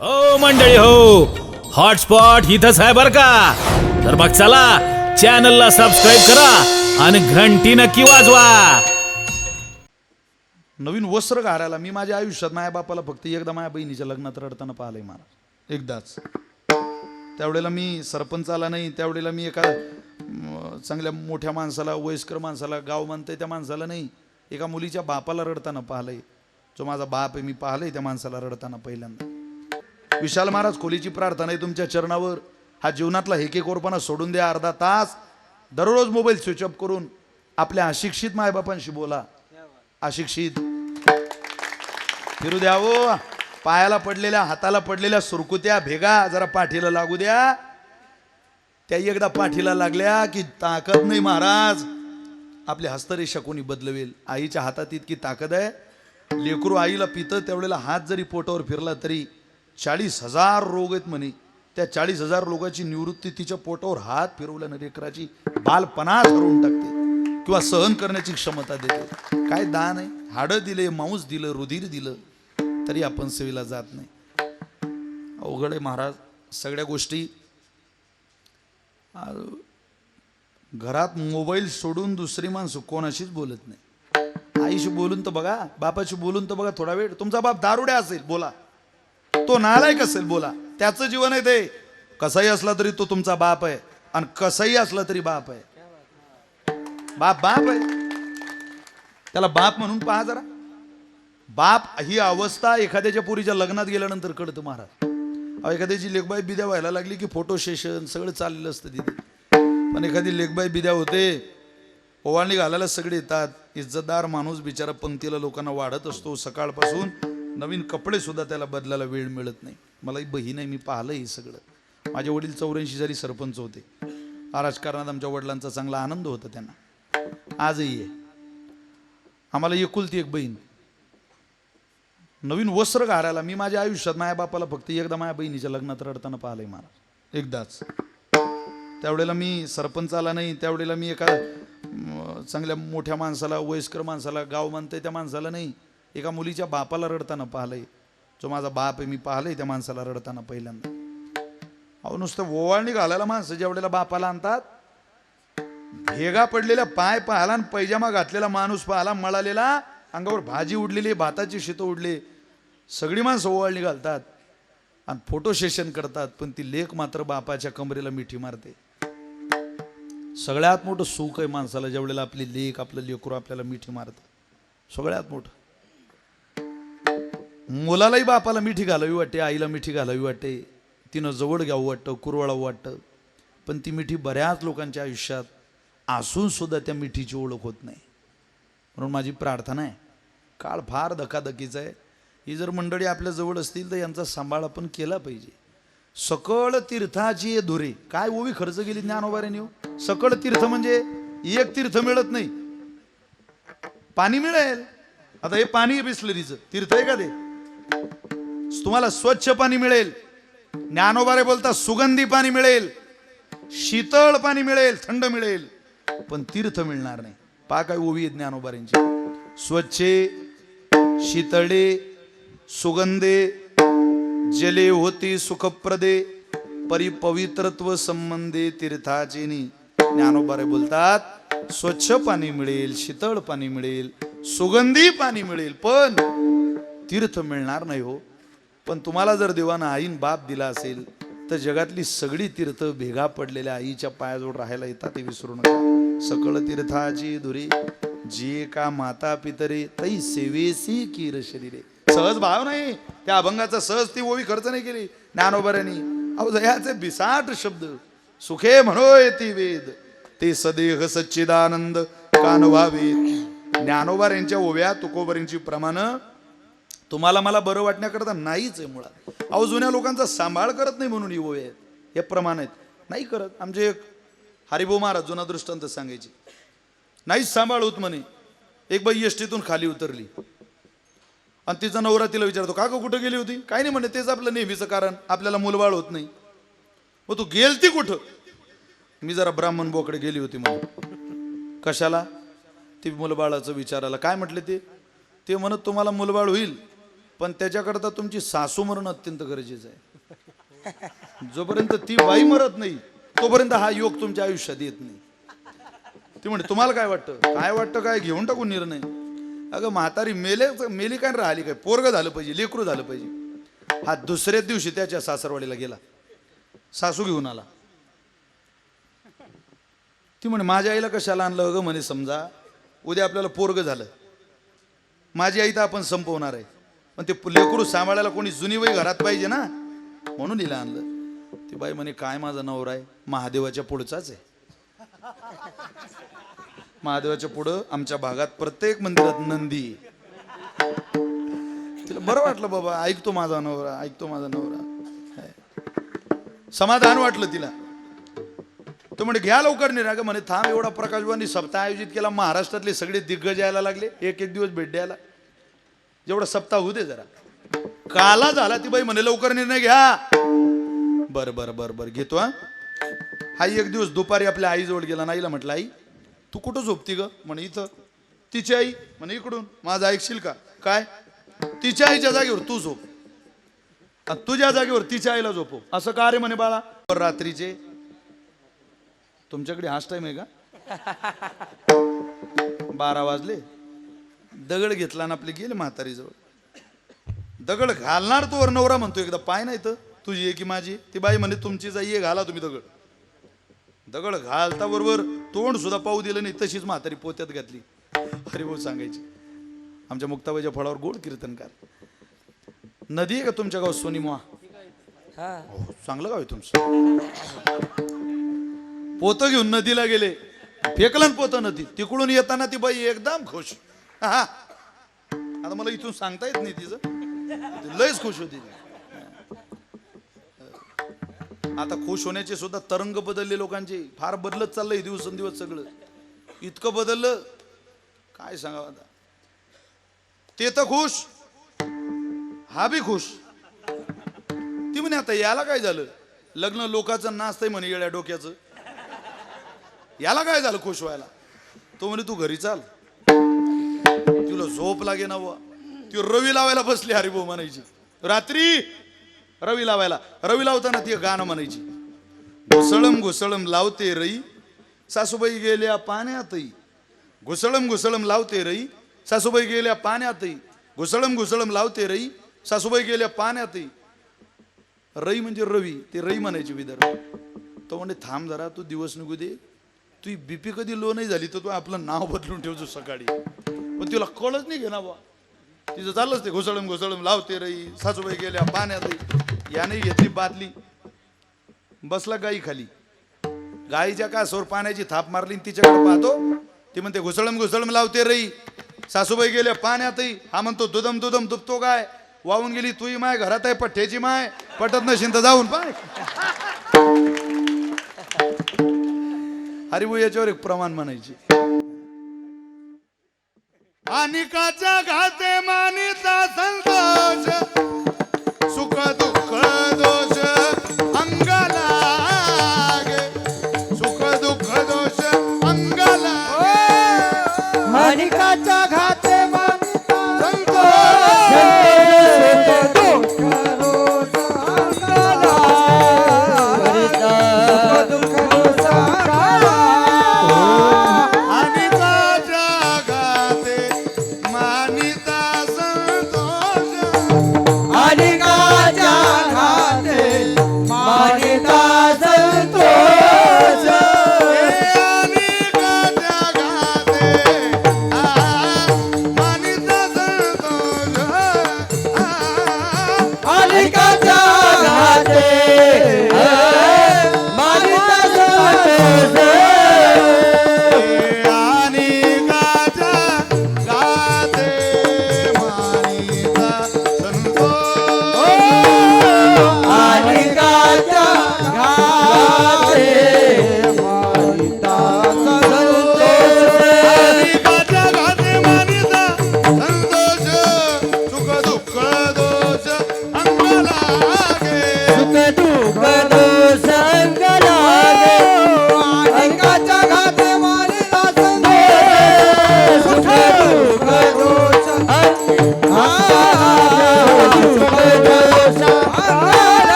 हो मंडळी हो, हॉटस्पॉट इथंच आहे बर का. तर मग चला चॅनलला सबस्क्राईब करा आणि घंटी नक्की वाजवा. नवीन वस्त्र घालायला मी माझ्या आयुष्यात माझ्या बापाला फक्त एकदा माझ्या बहिणीच्या लग्नात रडताना पाहिलंय मला, एकदाच. त्यावेळेला मी सरपंचाला नाही, त्यावेळेला मी एका चांगल्या मोठ्या माणसाला, वयस्कर माणसाला, गाव म्हणते त्या माणसाला नाही, एका मुलीच्या बापाला रडताना पाहिलंय. जो माझा बाप आहे मी पाहिलंय त्या माणसाला रडताना पहिल्यांदा. विशाल महाराज, खोलीची प्रार्थना आहे तुमच्या चरणावर. हा जीवनातला हेकेखोरपणा सोडून द्या. अर्धा तास दररोज मोबाईल स्विच ऑफ करून आपल्या अशिक्षित मायबापांशी बोला. अशिक्षित फिरू द्या हो. पायाला पडलेल्या, हाताला पडलेल्या सुरकुत्या भेगा जरा पाठीला लागू द्या. त्या एकदा पाठीला लागल्या की ताकद नाही महाराज, आपली हस्तरेषा कोणी बदलवेल. आईच्या हातात इतकी ताकद आहे. लेकरू आईला पितं त्यावेळेला हात जरी पोटावर फिरला तरी 40,000 रोग आहेत म्हणे. त्या 40,000 रोगाची निवृत्ती तिच्या पोटावर हात फिरवल्यानं लेकराची बालपणा ठरवून टाकते किंवा सहन करण्याची क्षमता देते. काय दान आहे. हाडं दिले, मांस दिलं, रुधिर दिलं, तरी आपण सेवेला जात नाही. अवघड आहे महाराज सगळ्या गोष्टी. घरात मोबाईल सोडून दुसरी माणसं कोणाशीच बोलत नाही. आईशी बोलून तर बघा, बापाशी बोलून तर बघा थोडा वेळ. तुमचा बाप दारुड्या असेल बोला, तो नालायक असेल बोला, त्याचं जीवन आहे ते. कसाही असला तरी तो तुमचा बाप आहे, आणि कसाही असला तरी बाप आहे. बाप बाप आहे, त्याला बाप म्हणून पहा जरा. बाप ही अवस्था एखाद्याच्या पोरीच्या लग्नात गेल्यानंतर कळतं महाराज. एखाद्याची लेखबाई बिद्या व्हायला लागली की फोटो सेशन सगळं चाललेलं असतं तिथे. पण एखादी लेखबाई बिद्या होते, ओवाळणी घालायला सगळे येतात. इज्जतदार माणूस बिचारा पंक्तीला लोकांना वाढत असतो. सकाळपासून नवीन कपडे सुद्धा त्याला बदलायला वेळ मिळत नाही. मला ही बहीण आहे, मी पाहिलं हे सगळं. माझे वडील 84 साली सरपंच होते. राजकारणात आमच्या वडिलांचा चांगला आनंद होता त्यांना, आजही आहे. आम्हाला एकुलती एक बहीण. नवीन वस्त्र घालायला मी माझ्या आयुष्यात माझ्या बापाला फक्त एकदा माझ्या बहिणीच्या लग्नात रडताना पाहिलंय मला, एकदाच. त्यावेळेला मी सरपंचाला नाही, त्यावेळेला मी एका चांगल्या मोठ्या माणसाला, वयस्कर माणसाला, गाव म्हणते त्या माणसाला नाही, एका मुलीच्या बापाला रडताना पाहिलंय. जो माझा बाप आहे मी पाहिलंय त्या माणसाला रडताना पहिल्यांदा. अहो नुसतं ओवाळणी घालायला माणसं ज्या वेळेला बापाला आणतात, भेगा पडलेल्या पाय पाहिला आणि पैजामा घातलेला माणूस पाहिला, मळालेला, अंगावर भाजी उडलेली, भाताची शितं उडले, सगळी माणसं ओवाळणी घालतात आणि फोटो सेशन करतात. पण ती लेक मात्र बापाच्या कमरेला मिठी मारते. सगळ्यात मोठं सुख आहे माणसाला ज्या वेळेला आपली लेक, आपलं लेकरू आपल्याला मिठी मारतं. सगळ्यात मोठं. मुलालाही बापाला मिठी घालावी वाटते, आईला मिठी घालावी वाटते, तिनं जवळ घ्यावं वाटतं, कुरवाळावं वाटतं. पण ती मिठी बऱ्याच लोकांच्या आयुष्यात असून सुद्धा त्या मिठीची ओळख होत नाही. म्हणून माझी प्रार्थना आहे, काळ फार धकाधकीचा आहे. ही जर मंडळी आपल्या जवळ असतील तर यांचा सांभाळ आपण केला पाहिजे. सकळ तीर्थाची धुरे, काय ओवी खर्च केली ज्ञानोबाऱ्यांनी. सकळ तीर्थ म्हणजे एक तीर्थ मिळत नाही, पाणी मिळेल. आता हे पाणी बिस्लरीचं तीर्थ आहे का ते? तुम्हाला स्वच्छ पाणी मिळेल. ज्ञानोबारे बोलता सुगंधी पाणी मिळेल, शीतळ पाणी मिळेल, थंड मिळेल, पण तीर्थ मिळणार नाही. पहा काय ओवी आहे ज्ञानोबाऱ्यांची. स्वच्छे, शीतळे, सुगंधे, जले होती सुखप्रदे, परिपवित्रत्व संबंधे तीर्थाचेनी. ज्ञानोबारे बोलतात स्वच्छ पाणी मिळेल, शीतळ पाणी मिळेल, सुगंधी पाणी मिळेल, पण तीर्थ मिळणार नाही हो. पण तुम्हाला जर देवानं आईन बाप दिला असेल तर जगातली सगळी तीर्थ भेगा पडलेल्या आईच्या पायाजवळ राहायला येतात, ते विसरू नका. सकळ तीर्थाची धुरी, जे का माता पितरे, तै सेवेसी कीर शरीरे. सहज भाव नाही त्या अभंगाचा, सहज ती ओवी खर्च नाही केली ज्ञानोबाऱ्यांनी. अहो दयाचे बिसाट शब्द, सुखे म्हणोय ती वेद, ते सदेह सच्चिदानंद कानवावे. ज्ञानोबा यांच्या ओव्या तुकोबरींची प्रमाण तुम्हाला मला बरं वाटण्याकरता नाहीच आहे मुळात. अहो जुन्या लोकांचा सांभाळ करत नाही म्हणून ही ओव्या आहेत, हे प्रमाण आहेत. नाही करत. आमचे एक हरिभाऊ महाराज जुना दृष्टांत सांगायचे, नाहीच सांभाळ होत म्हणे. एक बाई एसटीतून खाली उतरली आणि तिचा नवरा तिला विचारतो, का गं कुठं गेली होती? काय नाही म्हणे, तेच आपलं नेहमीचं कारण, आपल्याला मुलबाळ होत नाही. मग तू गेलती कुठं? मी जरा ब्राह्मण बोकडे गेली होती म्हणून. कशाला? ती मुलबाळाचं विचारायला. काय म्हटले ते? ते म्हणत तुम्हाला मुलबाळ होईल पण त्याच्याकरता तुमची सासू मरण अत्यंत गरजेचं आहे. जोपर्यंत ती बाई मरत नाही तोपर्यंत हा योग तुमच्या आयुष्यात येत नाही. ती म्हणे तुम्हाला काय वाटतं काय घेऊन टाकून निर्णय. अगं म्हातारी मेली काय राहिली काय, पोरग झालं पाहिजे, लेकरू झालं पाहिजे. हा दुसऱ्याच दिवशी त्याच्या सासरवाडीला गेला, सासू घेऊन आला. ती म्हणे माझ्या आईला कशाला आणलं अगं म्हणे, समजा उद्या आपल्याला पोरग झालं, माझी आई तर आपण संपवणार आहे, पण ते लेकरू सांभाळायला कोणी जुनी बाई घरात पाहिजे ना, म्हणून हिला आणलं. ती बाई म्हणे काय माझा नवरा आहे महादेवाच्या पुढचाच आहे. महादेवाच्या पुढं आमच्या भागात प्रत्येक मंदिरात नंदी. तिला बरं वाटलं बाबा, ऐकतो माझा नवरा. समाधान वाटलं तिला. तो म्हणे घ्या लवकर नाही ग म्हणे, थांब एवढा प्रकाशवानी सप्ताह आयोजित केला, महाराष्ट्रातले सगळे दिग्गज यायला लागले, एक दिवस भेट द्यायला, जेवढा सप्ताह होऊ दे जरा. काला झाला. ती बाई म्हणे लवकर निर्णय घ्या. बर घेतो. हा एक दिवस दुपारी आपल्या आईजवळ गेला. नाईला म्हटलं आई तू कुठं झोपती ग म्हणे, इथं. तिची आई म्हणे इकडून. माझं ऐकशील का काय, तिच्या आईच्या जागेवर तू झोप, तुझ्या जागेवर तिच्या आईला झोपव. असं का रे म्हणे बाळा. रात्रीचे तुमच्याकडे हाच टाइम आहे का, 12 वाजले. दगड घेतला आणि आपले गेले म्हातारीजवळ. दगड घालणार तो वर नवरा म्हणतो एकदा पाय नाही तर तुझी आहे की माझी. ती बाई म्हणे तुमचीच आई आहे, घाला तुम्ही दगड. दगड घालता बरोबर तोंड सुद्धा पाहू दिलं नाही, तशीच म्हातारी पोत्यात घातली. हरिभाऊ सांगायची आमच्या मुक्ताबाईच्या फळावर गोड कीर्तनकार. नदी आहे का तुमच्या गावात सोनीमुआ? चांगलं गाव आहे तुमचं. पोतं घेऊन नदीला गेले, फेकलं पोतं नदीत. तिकडून येताना ती बाई एकदम खुश. हा आता मला इथून सांगता येत नाही तिचं, लयच खुश होती. आता खुश होण्याचे सुद्धा तरंग बदलले लोकांचे, फार बदलत चाललंय दिवसेंदिवस सगळं. इतकं बदललं काय सांगावं आता. ते तर खुश, हा बी खुश. ती म्हणे आता याला काय झालं, लग्न लोकांचं नाचतंय म्हणे येड्या डोक्याचं, याला काय झालं खुश व्हायला. तो म्हणे तू घरी चाल, तुला झोप लागे ना. ती रवी लावायला बसली. हरिभाऊ म्हणायची रात्री रवी लावायला. रवी लावताना ती गाणं म्हणायची, घुसळम घुसळम लावते रई सासूबाई गेल्या पाण्यातही, घुसळम घुसळम लावते रई सासूबाई गेल्या पाण्यातही, घुसळम घुसळम लावते रई सासूबाई गेल्या पाण्यातही. रई म्हणजे रवी, ते रई म्हणायची विदर्भ. तो म्हणजे थांब जरा, तू दिवस निघू दे, तू बीपी कधी लो नाही झाली तर तू आपलं नाव बदलून ठेवतो सकाळी. पण तिला कळच नाही घे ना बा, तिचं चाललंच ते घुसळम घुसळम लावते रई सासूबाई गेल्या पाण्यातही. याने घेतली बादली, बसला गाई खाली. गाईच्या कासवर पाण्याची थाप मारली, तिच्याकडे पाहतो. ती म्हणते घुसळम घुसळम लावते रई सासूबाई गेल्या पाण्यातही. हा म्हणतो दुदम दुदम दुबतो काय, वाहून गेली तुही माय, घरात आहे पठ्ठ्याची माय, पटत नशीन तर जाऊन पाय. हरिभाऊ याच्यावर एक प्रमाण म्हणायची, अनिकाच्या घाते मानिता संतोष, सुख दुःख दोष अंगाला गे, सुख दुःख दोष अंगाला. माणिकाच्या घाते मानिता संतोष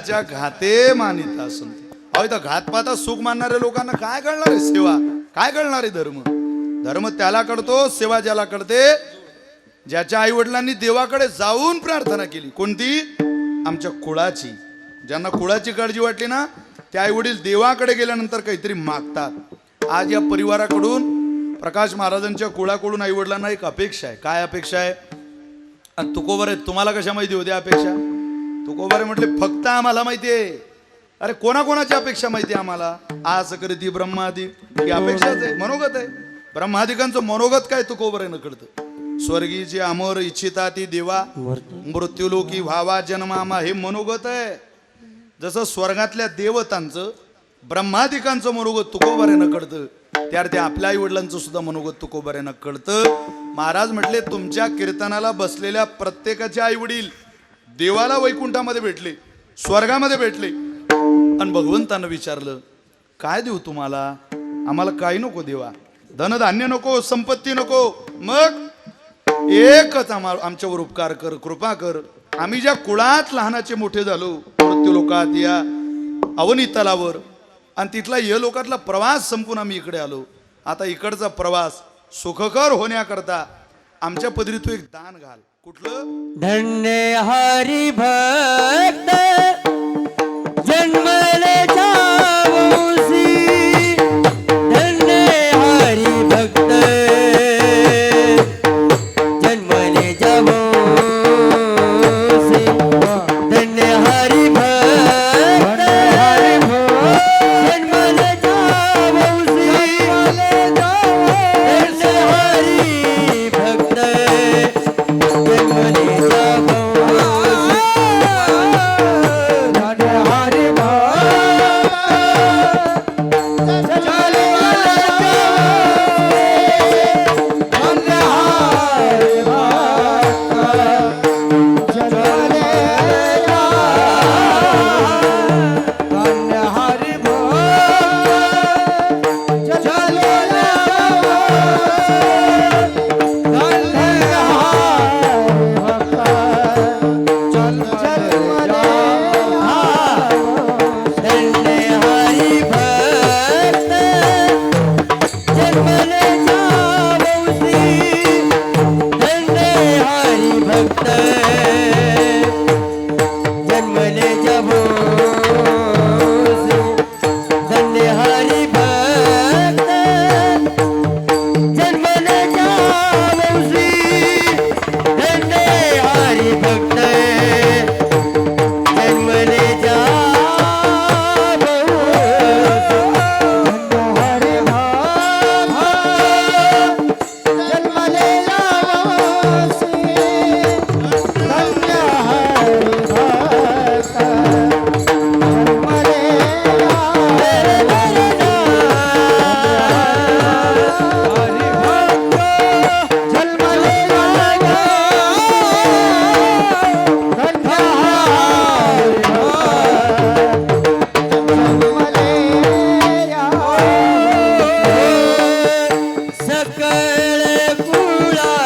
देवाच्या घाते मानिता असून अहो इथं घातपाता सुख मानणाऱ्या लोकांना काय कळणार आहे सेवा, काय कळणार आहे धर्म. धर्म त्याला कळतो, सेवा ज्याला कळते, ज्याच्या आई वडिलांनी देवाकडे जाऊन प्रार्थना केली. कोणती? आमच्या कुळाची. ज्यांना कुळाची काळजी वाटली ना, ते आई वडील देवाकडे गेल्यानंतर काहीतरी मागतात. आज या परिवाराकडून, प्रकाश महाराजांच्या कुळाकडून आई वडिलांना एक अपेक्षा आहे. काय अपेक्षा आहे? आणि तुकोबर आहे, तुम्हाला कशा माहिती होती अपेक्षा? तुकोबर म्हटले फक्त आम्हाला माहिती आहे. अरे कोणाकोणाची अपेक्षा माहिती आहे आम्हाला? आज करीती ब्रह्मादिक, ही अपेक्षाच आहे, मनोगत आहे. ब्रह्मादिकांचं मनोगत काय तुकोबर आहे न कळतं. स्वर्गीचे अमर इच्छिता ती देवा, मृत्यूलोकी व्हावा जन्मामा, हे मनोगत आहे. जसं स्वर्गातल्या देवतांचं, ब्रह्मादिकांचं मनोगत तुकोबाऱ्यानं कळतं, त्यार्थी आपल्या आई वडिलांचं सुद्धा मनोगत तुकोबाऱ्यानं कळतं. महाराज म्हटले तुमच्या कीर्तनाला बसलेल्या प्रत्येकाचे आई वडील देवाला वैकुंठामध्ये भेटले, स्वर्गामध्ये भेटले. आणि भगवंतानं विचारलं काय देऊ तुम्हाला? आम्हाला काही नको देवा, धनधान्य नको, संपत्ती नको, मग एकच आमच्यावर उपकार कर, कृपा कर. आम्ही ज्या कुळात लहानाचे मोठे झालो, मृत्यूलोकात या अवनी तलावर, आणि तिथला ये लोकातला प्रवास संपून आम्ही इकडे आलो. आता इकडचा प्रवास सुखकर होण्याकरता आमच्या पदरी तू एक दान घाल. कुठलं? धन्य हरी भक्त जन्मले जावोसी, धन्य हरी भक्त जन्मले जावोसी, धन्य हरी भक्त जन्मले जावोसी, धन्य हरी भक्त जन्मले जावोसी. सकळ कुळा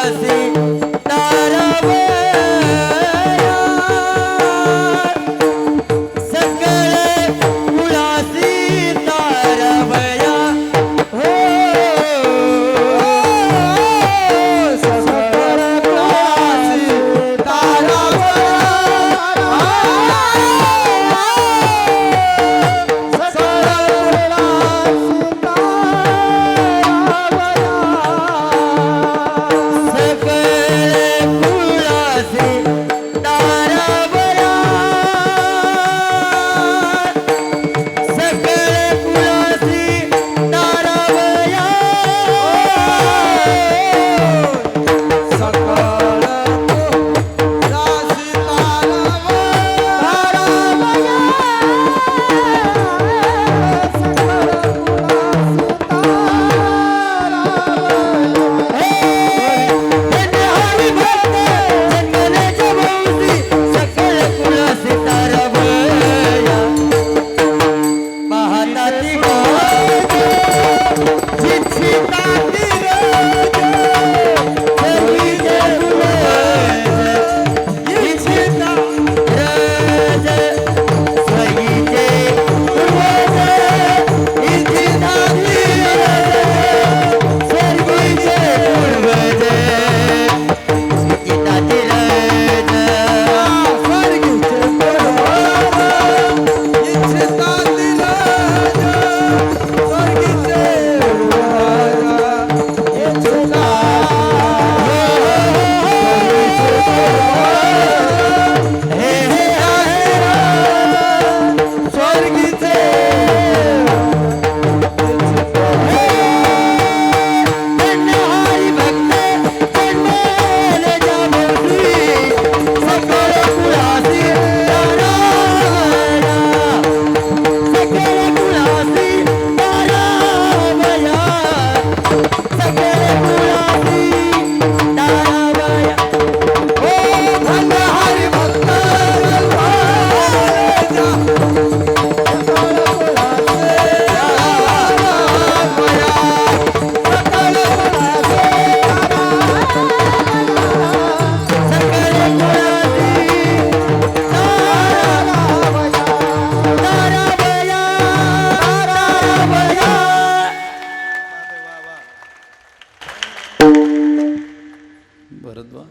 भरत बा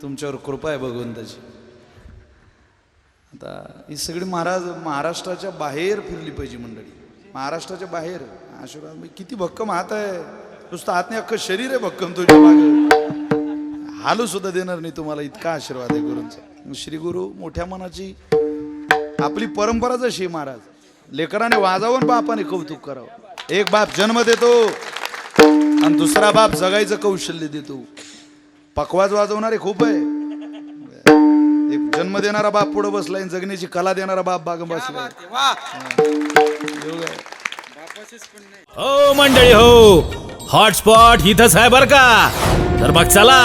तुमच्यावर कृपा आहे भगवंताची. आता ही सगळी महाराष्ट्राच्या बाहेर फिरली पाहिजे मंडळी. महाराष्ट्राच्या बाहेर आशीर्वाद म्हणजे किती भक्कम हात आहे. नुसतं हात नाही, अख्खं शरीर आहे भक्कम तुझ्या मागे. हालू सुद्धा देणार नाही तुम्हाला, इतका आशीर्वाद आहे गुरूंचा. श्री गुरु मोठ्या मनाची. आपली परंपराच अशी आहे महाराज, लेकराने वाजावून बापाने कौतुक करावं. एक बाप जन्म देतो आणि दुसरा बाप जगायचं कौशल्य देतो. पकवाज वाजवणारे खूप आहे. एक जन्म देणारा बाप पुढे बसलाय, जगण्याची कला देणारा बाप बाग बसलाय. हो मंडळी हो, हॉटस्पॉट इथंच आहे बर का. तर मग चला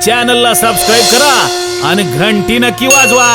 चॅनलला सबस्क्राईब करा आणि घंटी नक्की वाजवा.